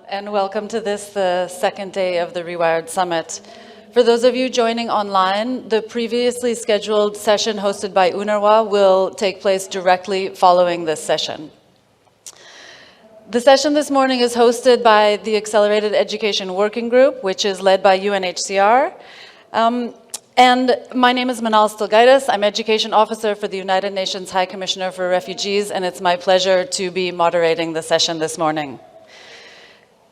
and welcome to this, the second day of the Rewired Summit. For those of you joining online, the previously scheduled session hosted by UNRWA will take place directly following this session. The session this morning is hosted by the Accelerated Education Working Group, which is led by UNHCR. And my name is Manal Stilgaitis. I'm Education Officer for the United Nations High Commissioner for Refugees, and it's my pleasure to be moderating the session this morning.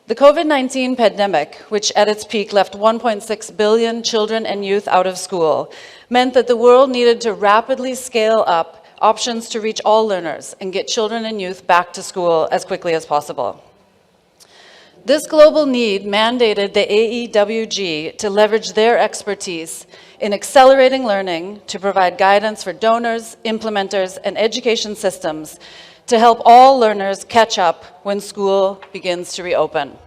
The COVID-19 pandemic, which at its peak left 1.6 billion children and youth out of school, meant that the world needed to rapidly scale up options to reach all learners and get children and youth back to school as quickly as possible. This global need mandated the AEWG to leverage their expertise in accelerating learning to provide guidance for donors, implementers, and education systems to help all learners catch up when school begins to reopen.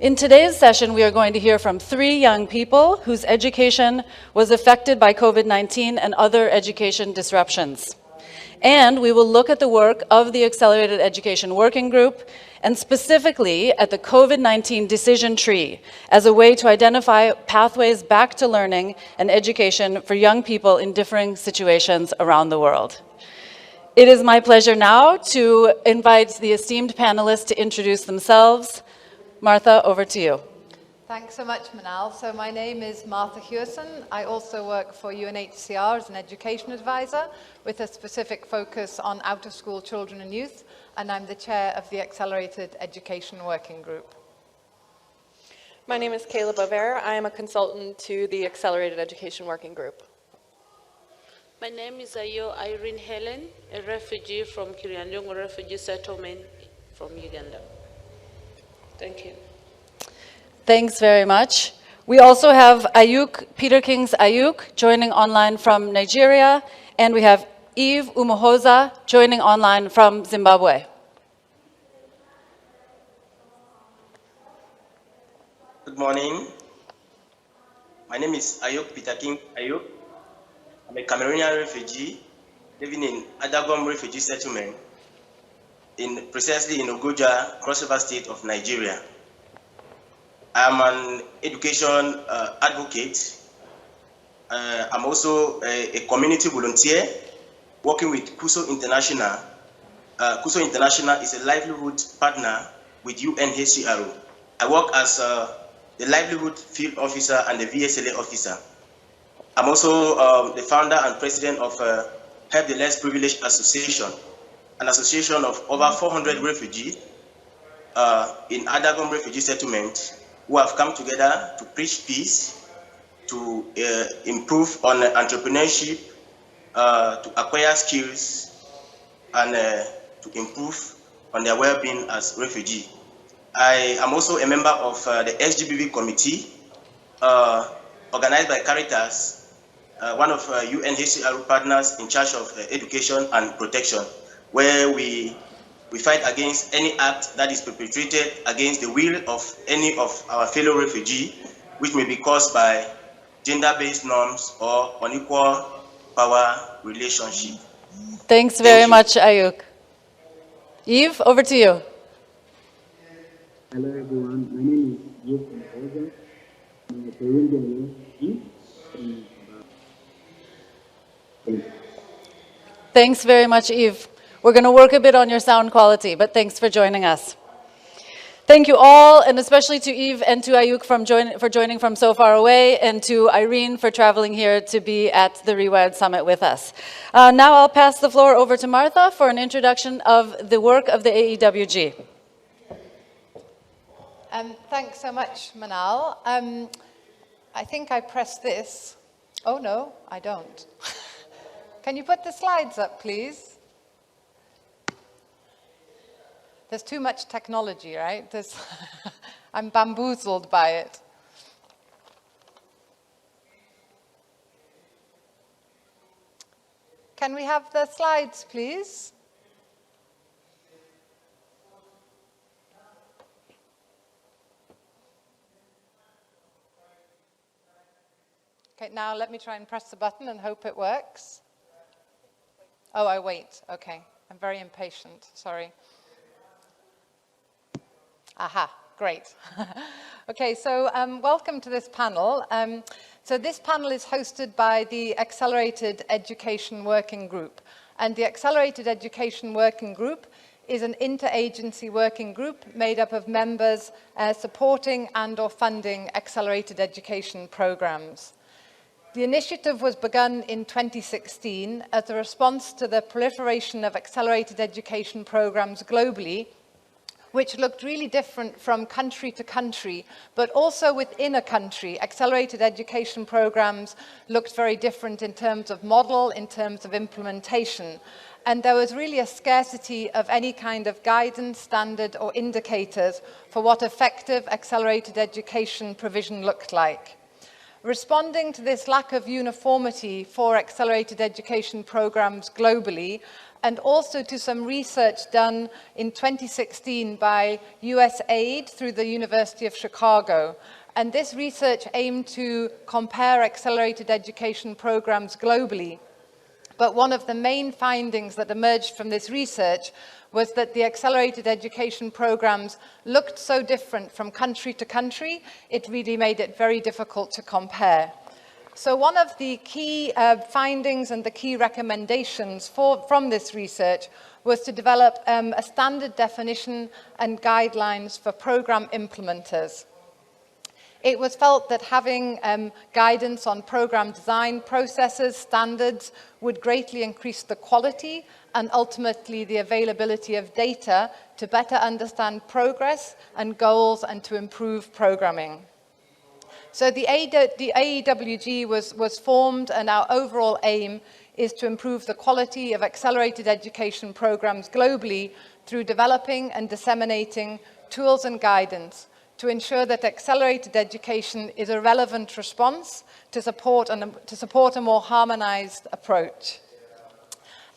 In today's session, we are going to hear from 3 young people whose education was affected by COVID-19 and other education disruptions. And we will look at the work of the Accelerated Education Working Group and specifically at the COVID-19 decision tree as a way to identify pathways back to learning and education for young people in differing situations around the world. It is my pleasure now to invite the esteemed panelists to introduce themselves. Martha, over to you. Thanks so much, Manal. So my name is Martha Hewson. I also work for UNHCR as an education advisor with a specific focus on out-of-school children and youth, and I'm the chair of the Accelerated Education Working Group. My name is Kayla Bover. I am a consultant to the Accelerated Education Working Group. My name is Ayo Irene Helen, a refugee from Kirianjungu refugee settlement from Uganda. Thank you. Thanks very much. We also have Ayuk, Peter King's Ayuk, joining online from Nigeria, and we have Eve Umuhoza joining online from Zimbabwe. Good morning. My name is Ayuk Peter King Ayuk. I'm a Cameroonian refugee living in Adagom refugee settlement precisely in Ogoja, Cross River State of Nigeria. I'm an education advocate. I'm also a community volunteer working with CUSO International. CUSO International is a livelihood partner with UNHCR. I work as the livelihood field officer and the VSLA officer. I'm also the founder and president of Help the Less Privileged Association, an association of over 400 refugees in Adagom refugee settlement who have come together to preach peace, to improve on entrepreneurship, to acquire skills, and to improve on their well-being as refugees. I am also a member of the SGBV committee organized by Caritas, one of UNHCR partners in charge of education and protection, where we fight against any act that is perpetrated against the will of any of our fellow refugees, which may be caused by gender-based norms or unequal power relationship. Thanks very much, Ayuk. Eve, over to you. Hello everyone, my name is Eve Mboza. I'm a Burundian refugee from Zimbabwe. Thanks very much, Eve. We're going to work a bit on your sound quality, but thanks for joining us. Thank you all, and especially to Eve and to Ayuk for joining from so far away, and to Irene for traveling here to be at the Rewired Summit with us. Now I'll pass the floor over to Martha for an introduction of the work of the AEWG. Thanks so much, Manal. I think I pressed this. Oh no, I don't. Can you put the slides up, please? There's too much technology, right? I'm bamboozled by it. Can we have the slides, please? Okay, now let me try and press the button and hope it works. Oh, I wait. Okay, I'm very impatient. Sorry. Aha, great. Okay, so welcome to this panel. So this panel is hosted by the Accelerated Education Working Group. And the Accelerated Education Working Group is an interagency working group made up of members supporting and/or funding accelerated education programs. The initiative was begun in 2016 as a response to the proliferation of accelerated education programs globally, which looked really different from country to country, but also within a country. Accelerated education programs looked very different in terms of model, in terms of implementation. And there was really a scarcity of any kind of guidance, standard, or indicators for what effective accelerated education provision looked like. Responding to this lack of uniformity for accelerated education programs globally, and also to some research done in 2016 by USAID through the University of Chicago. And this research aimed to compare accelerated education programs globally. But one of the main findings that emerged from this research was that the accelerated education programs looked so different from country to country, it really made it very difficult to compare. So one of the key findings and the key recommendations from this research was to develop a standard definition and guidelines for program implementers. It was felt that having guidance on program design processes, standards, would greatly increase the quality and ultimately the availability of data to better understand progress and goals and to improve programming. So the AEWG was formed, and our overall aim is to improve the quality of accelerated education programs globally through developing and disseminating tools and guidance to ensure that accelerated education is a relevant response to support a more harmonized approach.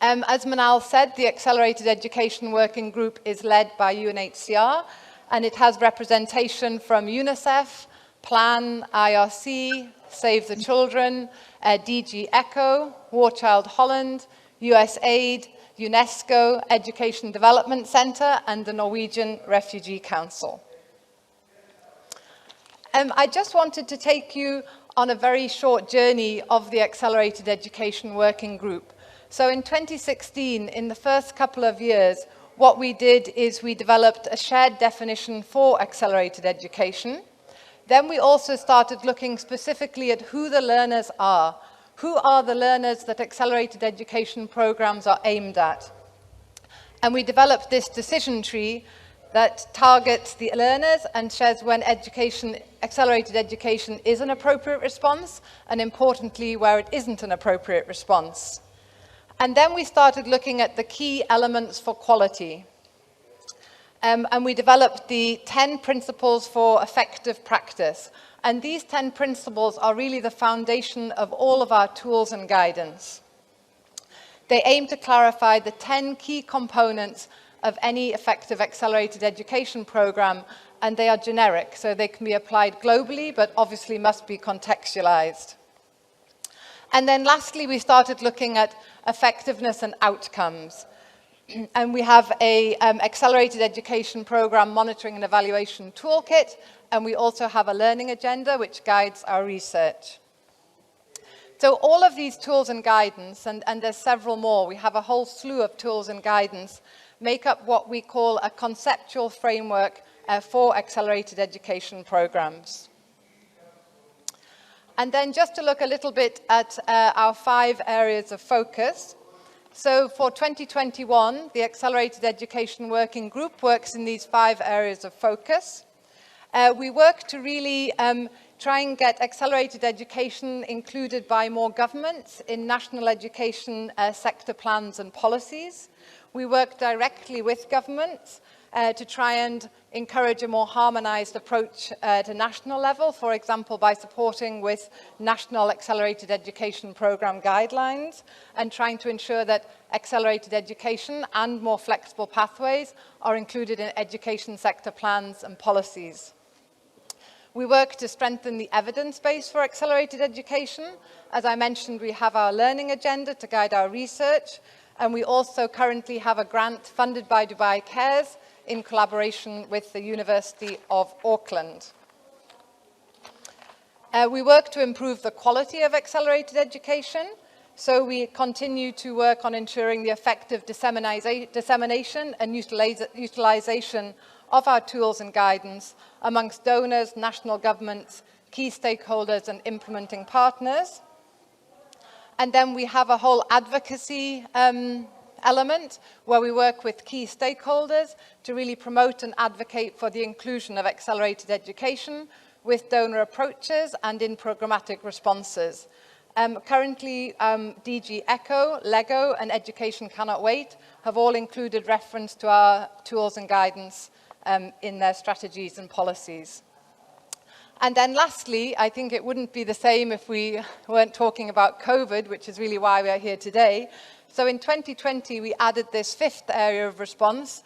As Manal said, the Accelerated Education Working Group is led by UNHCR, and it has representation from UNICEF, Plan, IRC, Save the Children, DG ECHO, War Child Holland, USAID, UNESCO, Education Development Centre, and the Norwegian Refugee Council. I just wanted to take you on a very short journey of the Accelerated Education Working Group. So in 2016, in the first couple of years, what we did is we developed a shared definition for accelerated education. Then we also started looking specifically at who the learners are. Who are the learners that accelerated education programs are aimed at? And we developed this decision tree that targets the learners and says when accelerated education is an appropriate response, and importantly, where it isn't an appropriate response. And then we started looking at the key elements for quality. And we developed the 10 principles for effective practice. And these 10 principles are really the foundation of all of our tools and guidance. They aim to clarify the 10 key components of any effective accelerated education program, and they are generic, so they can be applied globally, but obviously must be contextualized. And then lastly, we started looking at effectiveness and outcomes. And we have a accelerated education program monitoring and evaluation toolkit, and we also have a learning agenda which guides our research. So all of these tools and guidance, and there's several more, we have a whole slew of tools and guidance, make up what we call a conceptual framework for accelerated education programs. And then just to look a little bit at our 5 areas of focus. So for 2021, the Accelerated Education Working Group works in these 5 areas of focus. We work to really try and get accelerated education included by more governments in national education sector plans and policies. We work directly with governments to try and encourage a more harmonized approach at a national level, for example, by supporting with national accelerated education program guidelines and trying to ensure that accelerated education and more flexible pathways are included in education sector plans and policies. We work to strengthen the evidence base for accelerated education. As I mentioned, we have our learning agenda to guide our research, and we also currently have a grant funded by Dubai Cares in collaboration with the University of Auckland. We work to improve the quality of accelerated education, so we continue to work on ensuring the effective dissemination and utilization of our tools and guidance amongst donors, national governments, key stakeholders and implementing partners. And then we have a whole advocacy element where we work with key stakeholders to really promote and advocate for the inclusion of accelerated education with donor approaches and in programmatic responses. Currently, DG ECHO, LEGO and Education Cannot Wait have all included reference to our tools and guidance in their strategies and policies. And then lastly, I think it wouldn't be the same if we weren't talking about COVID, which is really why we are here today. So in 2020, we added this fifth area of response,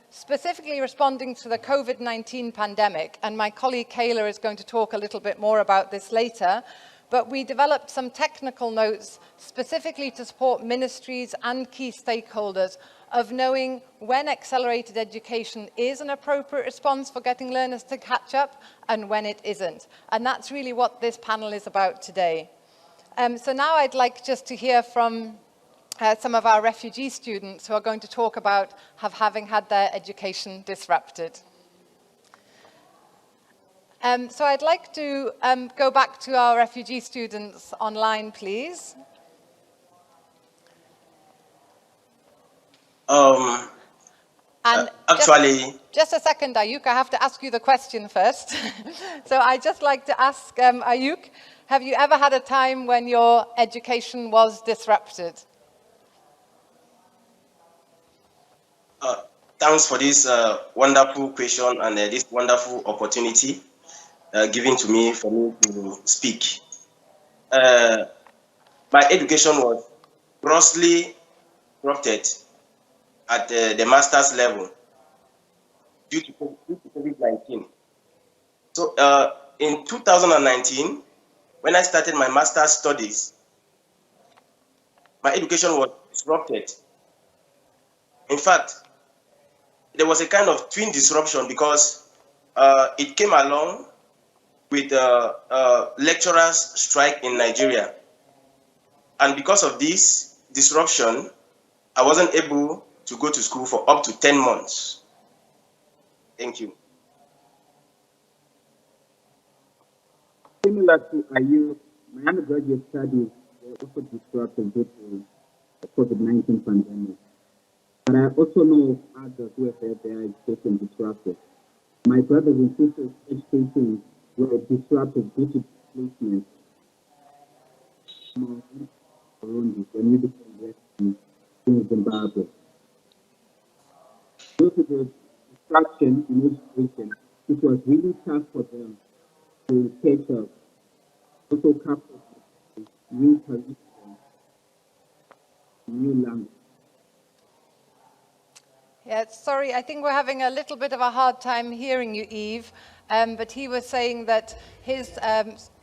specifically responding to the COVID-19 pandemic. And my colleague Kayla is going to talk a little bit more about this later. But we developed some technical notes specifically to support ministries and key stakeholders of knowing when accelerated education is an appropriate response for getting learners to catch up and when it isn't. And that's really what this panel is about today. So now I'd like just to hear from some of our refugee students who are going to talk about having had their education disrupted. So I'd like to go back to our refugee students online, please. And actually, just a second, Ayuk, I have to ask you the question first. So I'd just like to ask Ayuk, have you ever had a time when your education was disrupted? Thanks for this wonderful question and this wonderful opportunity given to me for me to speak. My education was grossly disrupted at the master's level due to COVID-19. So in 2019, when I started my master's studies, my education was disrupted. In fact, there was a kind of twin disruption because it came along with lecturers' strike in Nigeria. And because of this disruption, I wasn't able to go to school for up to 10 months. Thank you. Similar to IU, my undergraduate studies were also disrupted due to the COVID-19 pandemic. But I also know of others who have had their education disrupted. My brothers and sisters' education were disrupted due to displacement from Burundi when we became refugees in Zimbabwe. Due to the disruption in education, it was really tough for them to catch up, also coupled with new curriculum, new language. Yeah, sorry, I think we're having a little bit of a hard time hearing you, Eve. But he was saying that his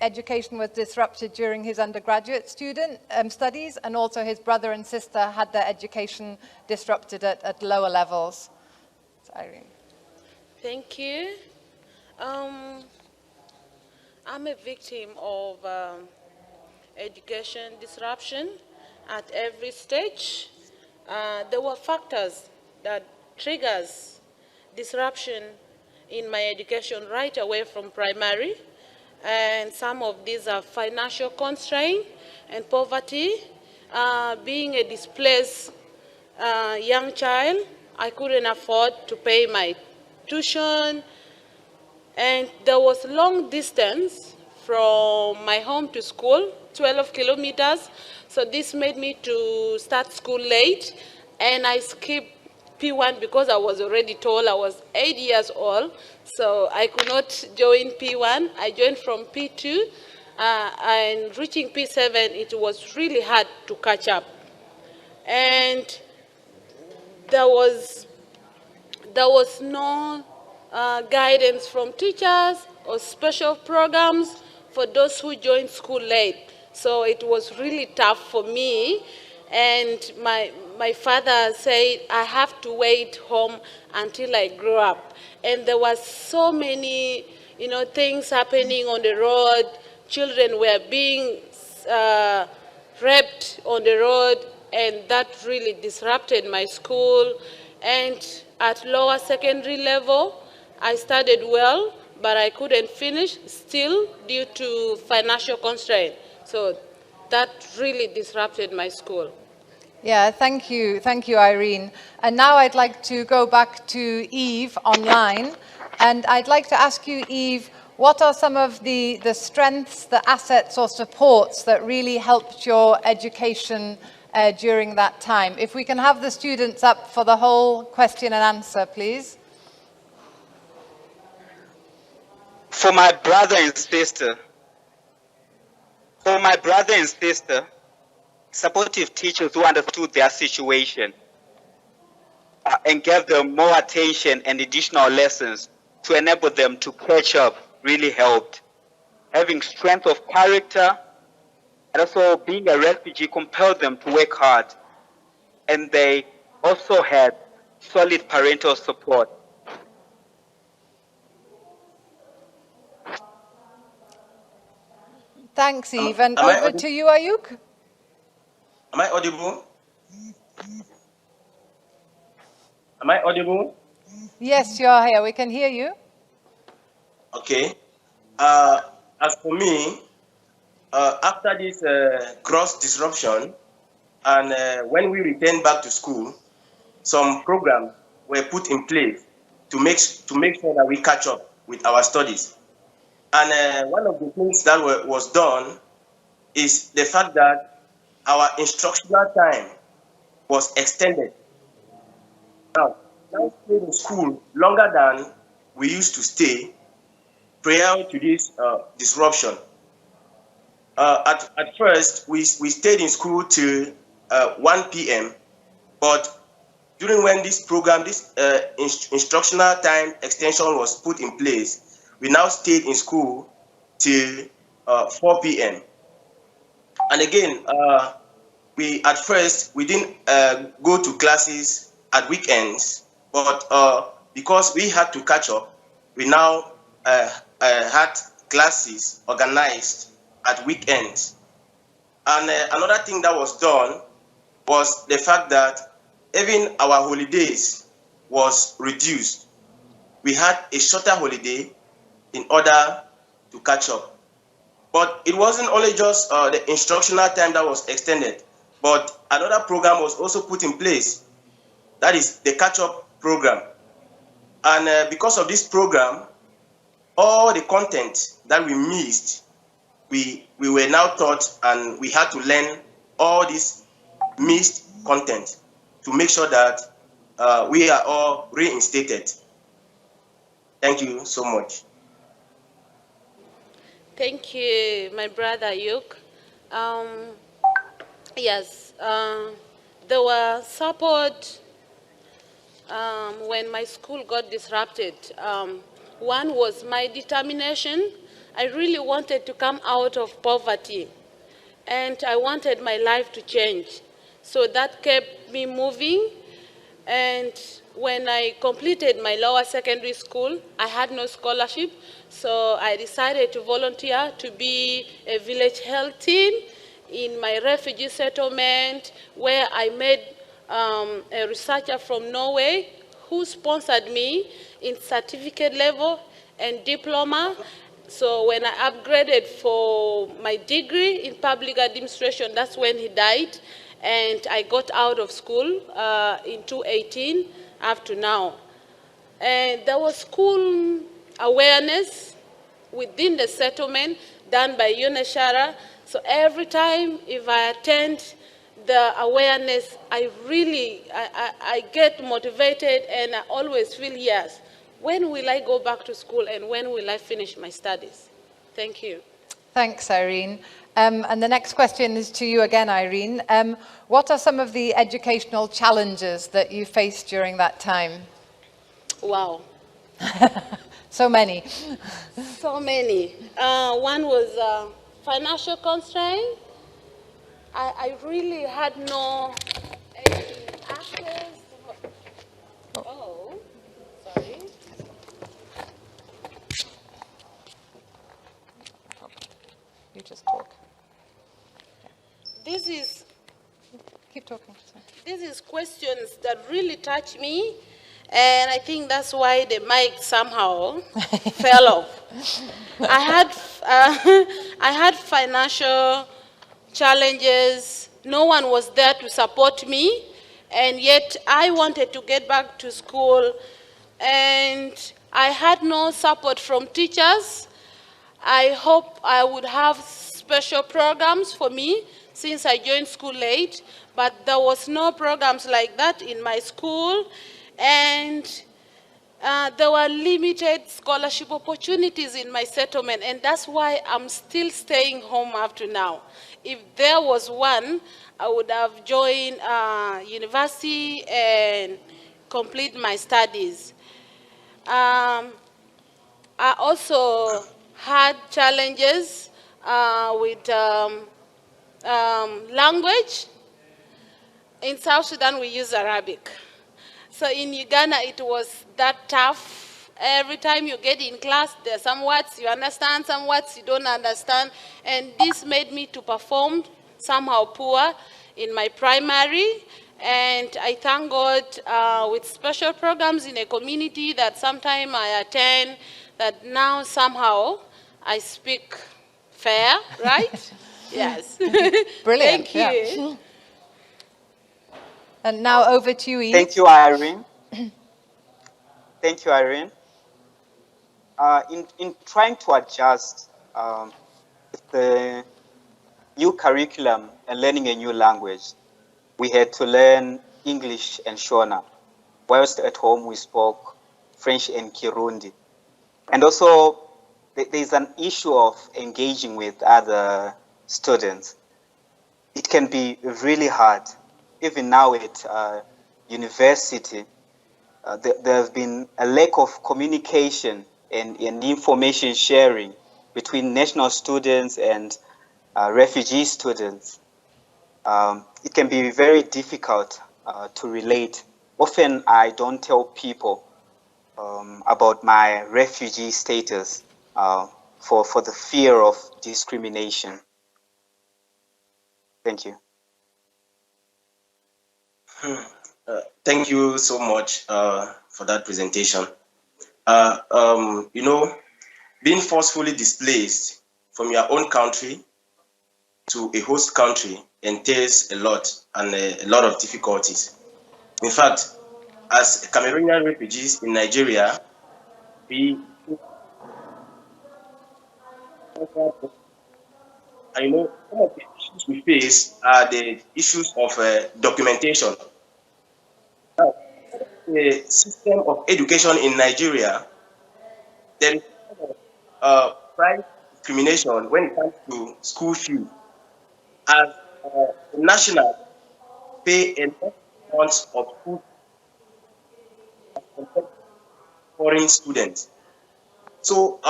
education was disrupted during his undergraduate studies, and also his brother and sister had their education disrupted at lower levels. So, Irene. Thank you. I'm a victim of education disruption at every stage. There were factors that triggers disruption in my education right away from primary, and some of these are financial constraint and poverty. Being a displaced young child, I couldn't afford to pay my tuition, and there was long distance from my home to school, 12 kilometers, so this made me to start school late, and I skipped P1 because I was already told I was 8 years old, so I could not join P1. I joined from P2, and reaching P7, it was really hard to catch up. And there was no guidance from teachers or special programs for those who joined school late. So it was really tough for me, and my father said I have to wait home until I grow up. And there was so many, things happening on the road. Children were being raped on the road, and that really disrupted my school. And at lower secondary level, I studied well, but I couldn't finish still due to financial constraint. So that really disrupted my school. Yeah, thank you, Irene. And now I'd like to go back to Eve online, and I'd like to ask you, Eve, what are some of the strengths, the assets or supports that really helped your education during that time? If we can have the students up for the whole question and answer, please. For my brother and sister, supportive teachers who understood their situation and gave them more attention and additional lessons to enable them to catch up really helped. Having strength of character and also being a refugee compelled them to work hard. And they also had solid parental support. Thanks, Eve. And over to you, Ayuk. Am I audible? Am I audible? Yes, you're here. We can hear you. Okay. As for me, after this cross disruption, and when we returned back to school, some programs were put in place to make sure that we catch up with our studies. And one of the things that was done is the fact that our instructional time was extended. Now, I stayed in school longer than we used to stay prior to this disruption. At first, we stayed in school till 1 p.m., but during when this program, this instructional time extension was put in place, we now stayed in school till 4 p.m. And again, at first we didn't go to classes at weekends, but because we had to catch up, we now had classes organized at weekends. And another thing that was done was the fact that even our holidays was reduced. We had a shorter holiday in order to catch up. But it wasn't only just the instructional time that was extended, but another program was also put in place. That is the catch-up program. And because of this program, all the content that we missed, we were now taught, and we had to learn all this missed content to make sure that we are all reinstated. Thank you so much. Thank you, my brother Yuk. Yes, there was support when my school got disrupted. One was my determination. I really wanted to come out of poverty, and I wanted my life to change. So that kept me moving. And when I completed my lower secondary school, I had no scholarship, so I decided to volunteer to be a village health team in my refugee settlement, where I met a researcher from Norway who sponsored me in certificate level and diploma. So when I upgraded for my degree in public administration, that's when he died. And I got out of school in 2018 up to now. And there was school awareness within the settlement done by UNHCR. So every time if I attend the awareness, I get motivated, and I always feel, yes, when will I go back to school and when will I finish my studies? Thank you. Thanks, Irene. And the next question is to you again, Irene. What are some of the educational challenges that you faced during that time? Wow. So many. So many. One was financial constraint. I really had no access. Oh, sorry. You just talk. This is Keep talking. This is questions that really touch me, and I think that's why the mic somehow fell off. I had I had financial challenges. No one was there to support me, and yet I wanted to get back to school, and I had no support from teachers. I hope I would have special programs for me since I joined school late, but there was no programs like that in my school, and there were limited scholarship opportunities in my settlement, and that's why I'm still staying home up to now. If there was one, I would have joined university and complete my studies. I also had challenges with language. In South Sudan, we use Arabic. So in Uganda, it was that tough. Every time you get in class, there are some words you understand, some words you don't understand. And this made me to perform somehow poor in my primary. And I thank God with special programs in a community that sometime I attend, that now somehow I speak fair, right? Yes. Brilliant. Thank you. Yeah. And now over to you, Eve. Thank you, Irene. Thank you, Irene. In trying to adjust the new curriculum and learning a new language, we had to learn English and Shona, whilst at home we spoke French and Kirundi. And also, there's an issue of engaging with other students. It can be really hard. Even now at university, there has been a lack of communication and information sharing between national students and refugee students. It can be very difficult to relate. Often I don't tell people about my refugee status for the fear of discrimination. Thank you. Thank you so much for that presentation. Being forcefully displaced from your own country to a host country entails a lot and a lot of difficulties. In fact, as Cameroonian refugees in Nigeria, I know some of the issues we face are the issues of documentation. Now, the system of education in Nigeria, there is price discrimination when it comes to school fees. As national pay enough amounts of school as compared to foreign students. So,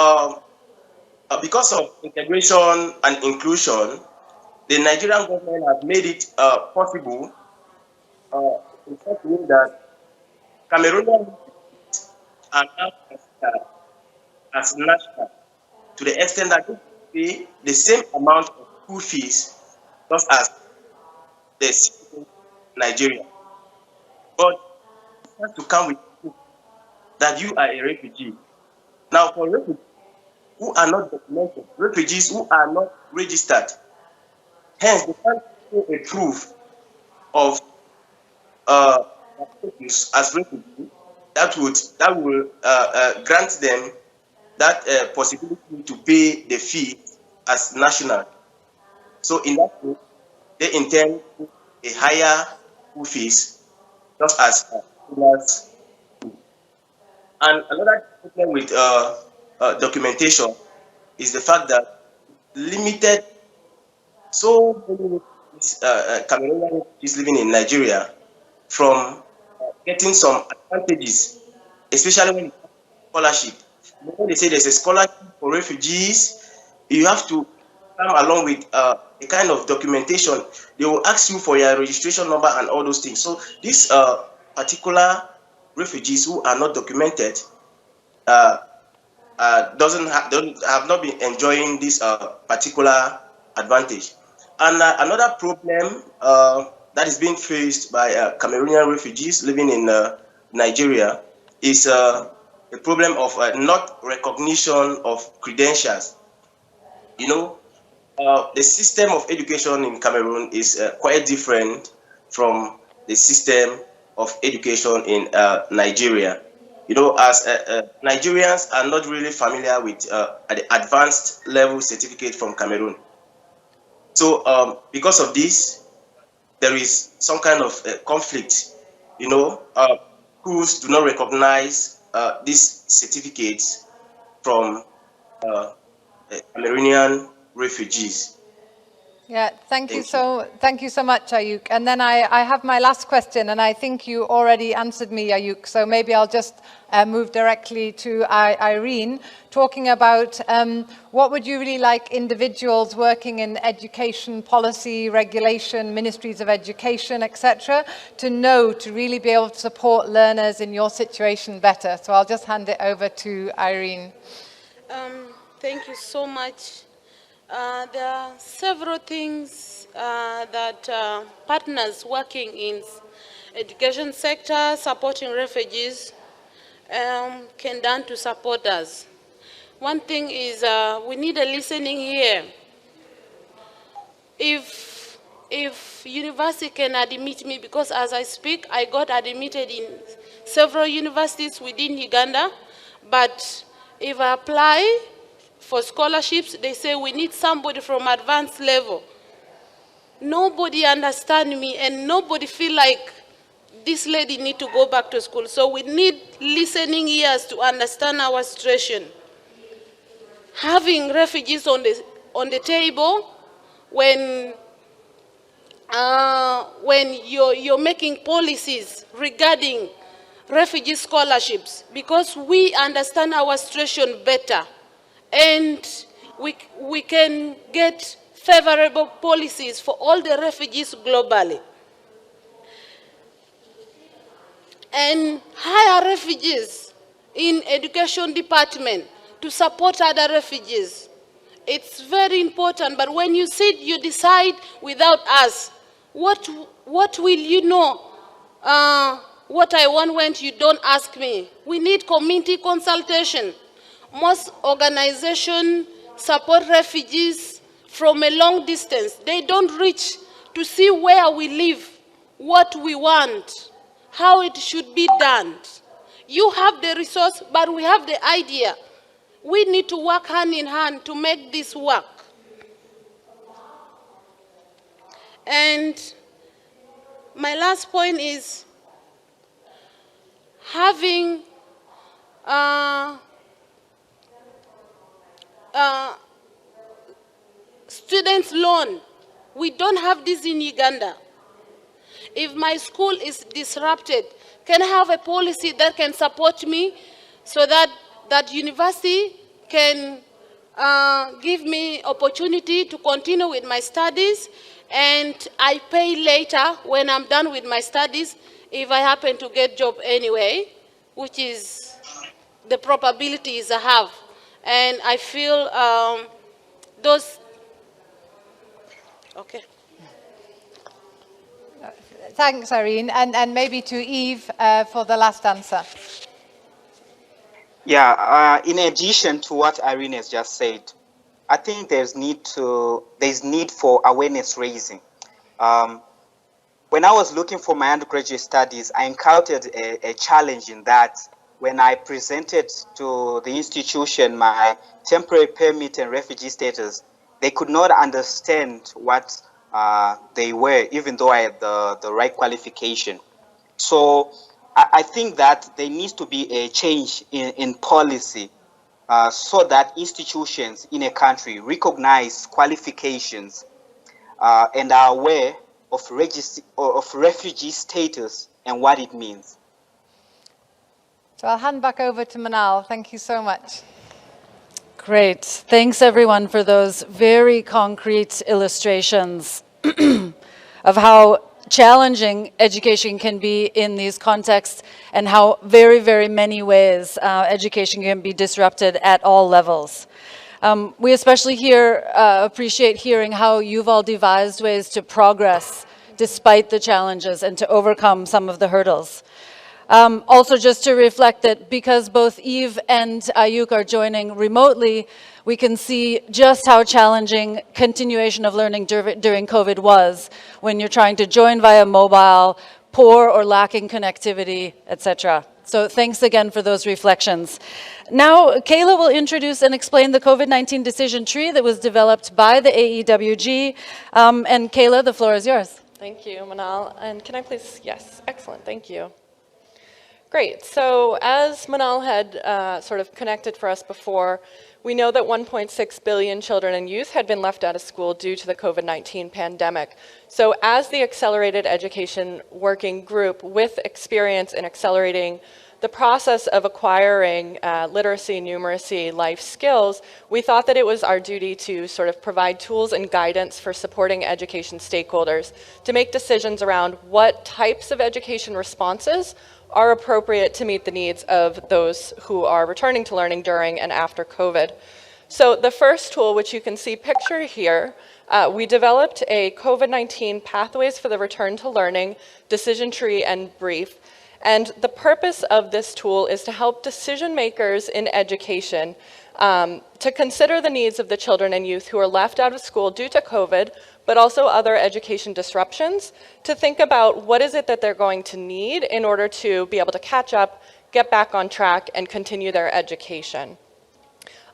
because of integration and inclusion, the Nigerian government has made it possible in such a way that Cameroonian are now considered as national to the extent that they pay the same amount of school fees just as the citizens in Nigeria. But it has to come with proof that you are a refugee. Now, for refugees who are not documented, refugees who are not registered, hence they can't show a proof of as refugees that will grant them that possibility to pay the fee as national. So in that case, they intend a higher school fees, just as and another problem with documentation is the fact that limited so many Cameroonian refugees living in Nigeria from getting some advantages, especially when it comes to scholarship. When they say there's a scholarship for refugees, you have to come along with a kind of documentation. They will ask you for your registration number and all those things. So these particular refugees who are not documented don't have not been enjoying this particular advantage. And another problem that is being faced by Cameroonian refugees living in Nigeria is the problem of not recognition of credentials. You know, the system of education in Cameroon is quite different from the system of education in Nigeria. You know, as Nigerians are not really familiar with the advanced level certificate from Cameroon. So because of this, there is some kind of conflict. You know, schools do not recognize these certificates from Cameroonian refugees. Yeah, thank you so much, Ayuk. And then I have my last question, and I think you already answered me, Ayuk. So maybe I'll just move directly to Irene, talking about what would you really like individuals working in education policy, regulation, ministries of education, etc., to know to really be able to support learners in your situation better. So I'll just hand it over to Irene. Thank you so much. There are several things that partners working in education sector supporting refugees can do to support us. One thing is we need a listening ear. If university can admit me, because as I speak, I got admitted in several universities within Uganda, but if I apply for scholarships, they say we need somebody from advanced level. Nobody understand me, and nobody feel like this lady need to go back to school. So we need listening ears to understand our situation. Having refugees on the table when you're making policies regarding refugee scholarships, because we understand our situation better, and we can get favorable policies for all the refugees globally. And hire refugees in education department to support other refugees. It's very important, but when you sit, you decide without us. What will you know? What I want when you don't ask me. We need community consultation. Most organizations support refugees from a long distance. They don't reach to see where we live, what we want, how it should be done. You have the resource, but we have the idea. We need to work hand in hand to make this work. And my last point is having students' loan. We don't have this in Uganda. If my school is disrupted, can I have a policy that can support me so that university can give me opportunity to continue with my studies, and I pay later when I'm done with my studies if I happen to get job anyway, which is the probabilities I have. And I feel those, okay. Thanks, Irene. And maybe to Eve for the last answer. Yeah, in addition to what Irene has just said, I think there's need for awareness raising. When I was looking for my undergraduate studies, I encountered a challenge in that when I presented to the institution my temporary permit and refugee status, they could not understand what they were, even though I had the right qualification. So I think that there needs to be a change in policy so that institutions in a country recognize qualifications and are aware of refugee status and what it means. So I'll hand back over to Manal. Thank you so much. Great. Thanks, everyone, for those very concrete illustrations of how challenging education can be in these contexts and how very, very many ways education can be disrupted at all levels. We especially appreciate hearing how you've all devised ways to progress despite the challenges and to overcome some of the hurdles. Also, just to reflect that because both Eve and Ayuk are joining remotely, we can see just how challenging continuation of learning during COVID was when you're trying to join via mobile, poor or lacking connectivity, etc. So thanks again for those reflections. Now, Kayla will introduce and explain the COVID-19 decision tree that was developed by the AEWG. And Kayla, the floor is yours. Thank you, Manal. And can I please, yes, excellent, thank you. Great, so as Manal had sort of connected for us before, we know that 1.6 billion children and youth had been left out of school due to the COVID-19 pandemic. So as the Accelerated Education Working Group with experience in accelerating the process of acquiring literacy, numeracy, life skills, we thought that it was our duty to sort of provide tools and guidance for supporting education stakeholders to make decisions around what types of education responses are appropriate to meet the needs of those who are returning to learning during and after COVID. So the first tool, which you can see pictured here, we developed a COVID-19 Pathways for the Return to Learning decision tree and brief. And the purpose of this tool is to help decision makers in education to consider the needs of the children and youth who are left out of school due to COVID, but also other education disruptions, to think about what is it that they're going to need in order to be able to catch up, get back on track, and continue their education.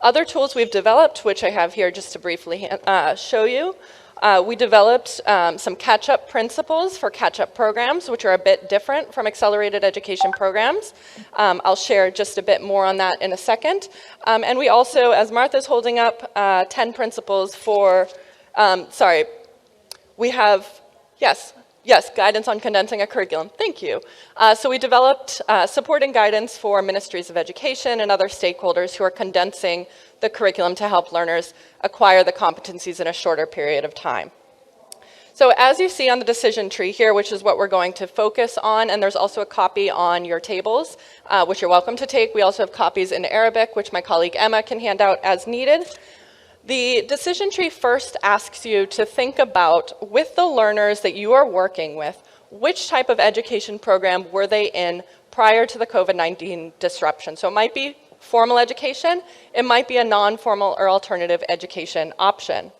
Other tools we've developed, which I have here just to briefly show you, we developed some catch-up principles for catch-up programs, which are a bit different from accelerated education programs. I'll share just a bit more on that in a second. And we also, as Martha's holding up, 10 principles for, we have, yes, guidance on condensing a curriculum. Thank you. So we developed support and guidance for ministries of education and other stakeholders who are condensing the curriculum to help learners acquire the competencies in a shorter period of time. So as you see on the decision tree here, which is what we're going to focus on, and there's also a copy on your tables, which you're welcome to take. We also have copies in Arabic, which my colleague Emma can hand out as needed. The decision tree first asks you to think about, with the learners that you are working with, which type of education program were they in prior to the COVID-19 disruption. So it might be formal education, it might be a non-formal or alternative education option.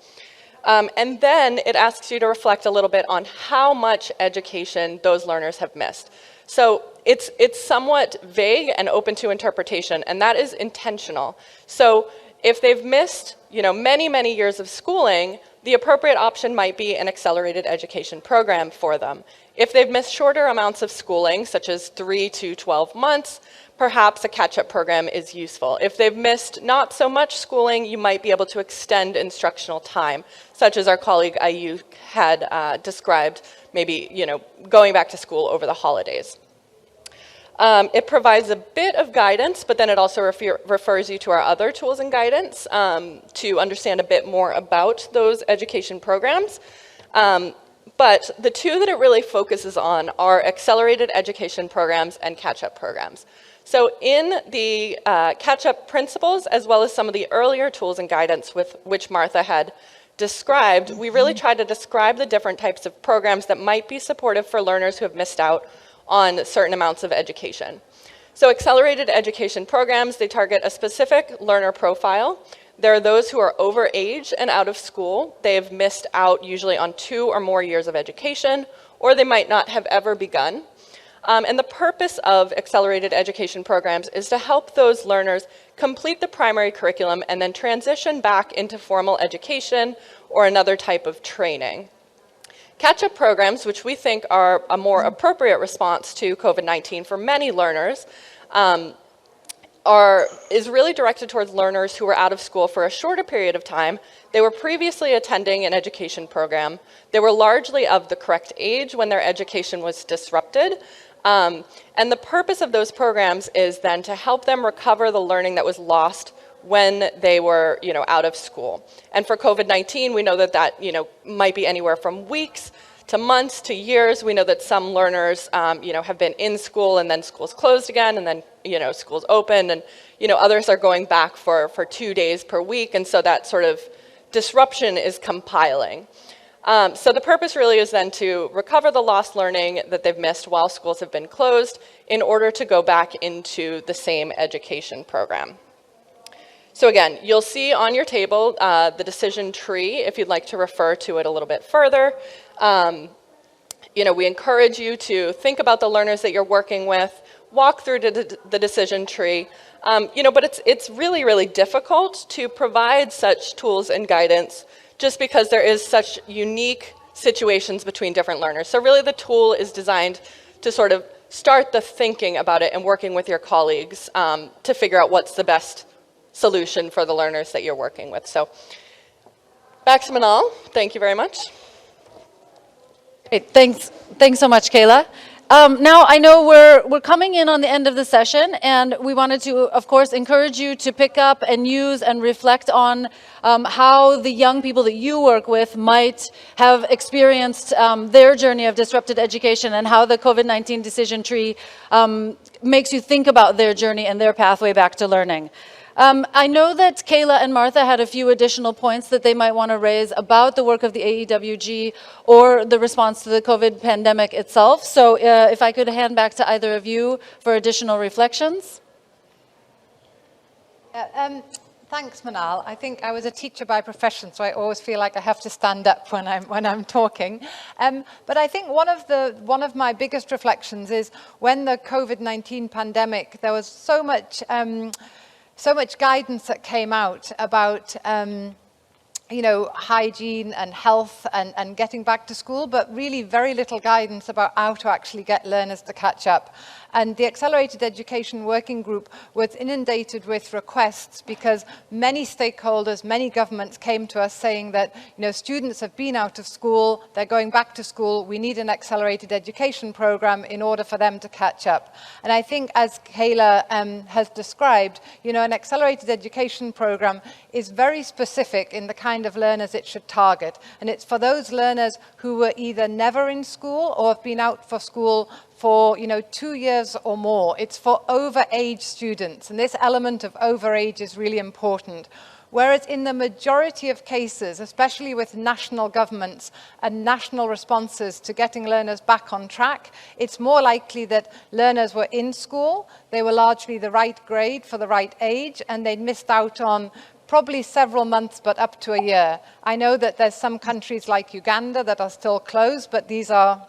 And then it asks you to reflect a little bit on how much education those learners have missed. So it's somewhat vague and open to interpretation, and that is intentional. So if they've missed, many, many years of schooling, the appropriate option might be an accelerated education program for them. If they've missed shorter amounts of schooling, such as 3 to 12 months, perhaps a catch-up program is useful. If they've missed not so much schooling, you might be able to extend instructional time, such as our colleague Ayuk had described, maybe, going back to school over the holidays. It provides a bit of guidance, but then it also refers you to our other tools and guidance to understand a bit more about those education programs. But the two that it really focuses on are accelerated education programs and catch-up programs. So in the catch-up principles, as well as some of the earlier tools and guidance with which Martha had described, we really tried to describe the different types of programs that might be supportive for learners who have missed out on certain amounts of education. So accelerated education programs, they target a specific learner profile. There are those who are over age and out of school. They have missed out usually on 2 or more years of education, or they might not have ever begun. And the purpose of accelerated education programs is to help those learners complete the primary curriculum and then transition back into formal education or another type of training. Catch-up programs, which we think are a more appropriate response to COVID-19 for many learners, is really directed towards learners who were out of school for a shorter period of time. They were previously attending an education program. They were largely of the correct age when their education was disrupted. And the purpose of those programs is then to help them recover the learning that was lost when they were, out of school. And for COVID-19, we know that might be anywhere from weeks to months to years. We know that some learners, have been in school and then schools closed again, and then, schools opened, and, others are going back for 2 days per week, and so that sort of disruption is compiling. So the purpose really is then to recover the lost learning that they've missed while schools have been closed in order to go back into the same education program. So again, you'll see on your table the decision tree if you'd like to refer to it a little bit further. We encourage you to think about the learners that you're working with, walk through the decision tree, but it's really, really difficult to provide such tools and guidance just because there is such unique situations between different learners. So really the tool is designed to sort of start the thinking about it and working with your colleagues to figure out what's the best solution for the learners that you're working with. So back to Manal. Thank you very much. Great. Thanks so much, Kayla. Now, I know we're coming in on the end of the session, and we wanted to, of course, encourage you to pick up and use and reflect on how the young people that you work with might have experienced their journey of disrupted education, and how the COVID-19 decision tree makes you think about their journey and their pathway back to learning. I know that Kayla and Martha had a few additional points that they might want to raise about the work of the AEWG or the response to the COVID pandemic itself. So if I could hand back to either of you for additional reflections. Thanks, Manal. I think I was a teacher by profession, so I always feel like I have to stand up when I'm talking. But I think one of my biggest reflections is when the COVID-19 pandemic, there was so much guidance that came out about hygiene and health and getting back to school, but really very little guidance about how to actually get learners to catch up. And the Accelerated Education Working Group was inundated with requests because many stakeholders, many governments came to us saying that, students have been out of school, they're going back to school, we need an accelerated education program in order for them to catch up. And I think, as Kayla has described, an accelerated education program is very specific in the kind of learners it should target. And it's for those learners who were either never in school or have been out for school for 2 years or more. It's for overage students, and this element of overage is really important. Whereas in the majority of cases, especially with national governments and national responses to getting learners back on track, it's more likely that learners were in school, they were largely the right grade for the right age, and they'd missed out on probably several months, but up to a year. I know that there's some countries like Uganda that are still closed, but these are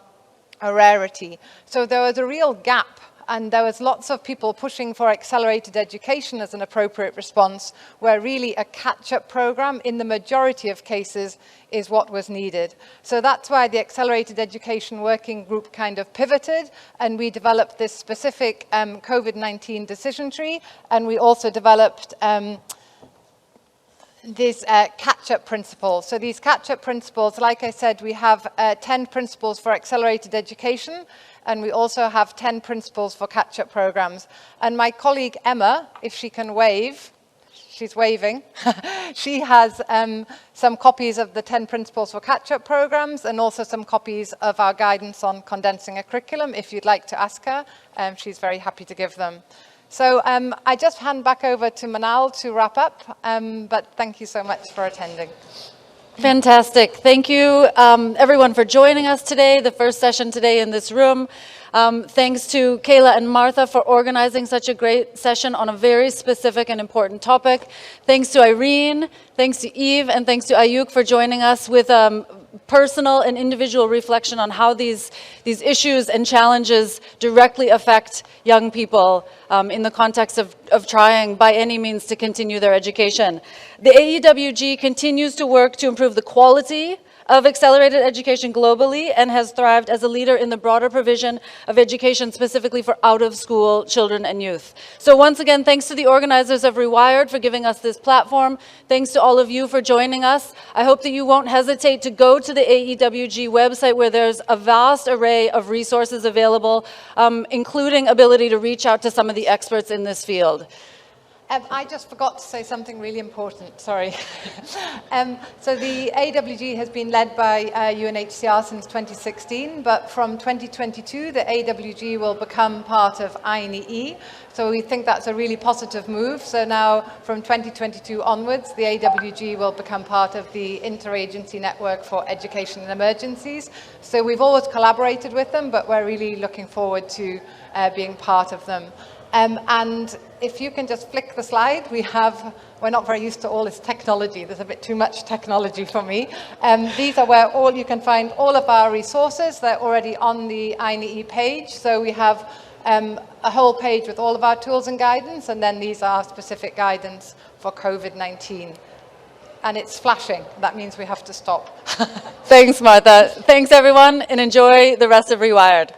a rarity. So there was a real gap, and there was lots of people pushing for accelerated education as an appropriate response, where really a catch-up program in the majority of cases is what was needed. So that's why the Accelerated Education Working Group kind of pivoted, and we developed this specific COVID-19 decision tree, and we also developed these catch-up principles. So these catch-up principles, like I said, we have 10 principles for accelerated education, and we also have 10 principles for catch-up programs. And my colleague Emma, if she can wave, she's waving, she has some copies of the 10 principles for catch-up programs and also some copies of our guidance on condensing a curriculum. If you'd like to ask her, she's very happy to give them. So I just hand back over to Manal to wrap up, but thank you so much for attending. Fantastic. Thank you, everyone, for joining us today, the first session today in this room. Thanks to Kayla and Martha for organizing such a great session on a very specific and important topic. Thanks to Irene, thanks to Eve, and thanks to Ayuk for joining us with personal and individual reflection on how these issues and challenges directly affect young people in the context of trying by any means to continue their education. The AEWG continues to work to improve the quality of accelerated education globally and has thrived as a leader in the broader provision of education specifically for out-of-school children and youth. So once again, thanks to the organizers of Rewired for giving us this platform. Thanks to all of you for joining us. I hope that you won't hesitate to go to the AEWG website, where there's a vast array of resources available, including ability to reach out to some of the experts in this field. I just forgot to say something really important, sorry. So the AEWG has been led by UNHCR since 2016, but from 2022, the AEWG will become part of INEE. So we think that's a really positive move. So now from 2022 onwards, the AEWG will become part of the Interagency Network for Education and Emergencies. So we've always collaborated with them, but we're really looking forward to being part of them. And if you can just flick the slide, we're not very used to all this technology. There's a bit too much technology for me. These are where you can find all of our resources. They're already on the INEE page. So we have a whole page with all of our tools and guidance, and then these are specific guidance for COVID-19. And it's flashing. That means we have to stop. Thanks, Martha. Thanks, everyone, and enjoy the rest of Rewired.